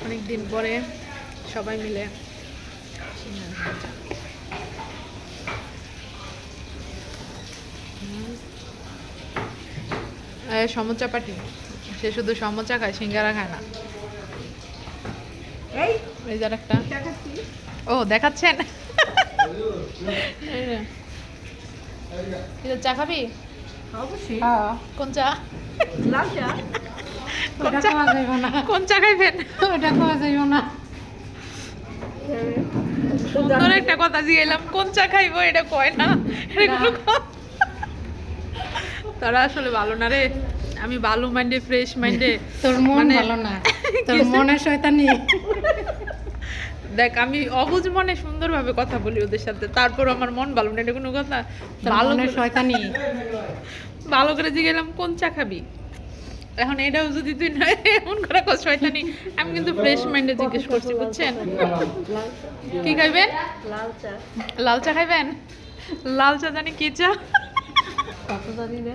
অনেক দিন পরে সবাই মিলে সমোচা পাটি, সে শুধু সমোচা খায়, সিঙ্গারা খায় না। এই যার একটা ও দেখাচ্ছেন। চা খাবি? কোন চা? কোন চা খাইবেন? ওটা খাওয়া যাইব না। সুন্দর একটা কথা জিগাইলাম, কোন চা খাইবো, এটা কয় না। তারা আসলে ভালো না রে, আমি ভালো মাইন্ডে, ফ্রেশ মাইন্ডে। তোর মন ভালো না, তোর মনে শয়তানি। দেখ আমি অবুঝ মনে সুন্দরভাবে কথা বলি ওদের সাথে, তারপর আমার মন ভালো না, এটা কোনো কথা? ভালো শয়তানি। ভালো করে জিগেলাম কোন চা খাবি, এখন এটাও যদি তুই না এমন করে কস শয়তানি, আমি কিন্তু ফ্রেশ মাইন্ডে জিজ্ঞেস করছি, বুঝছেন? কি খাইবেন? লাল চা। লাল চা খাইবেন? লাল চা জানি কি চা? কত জানি রে।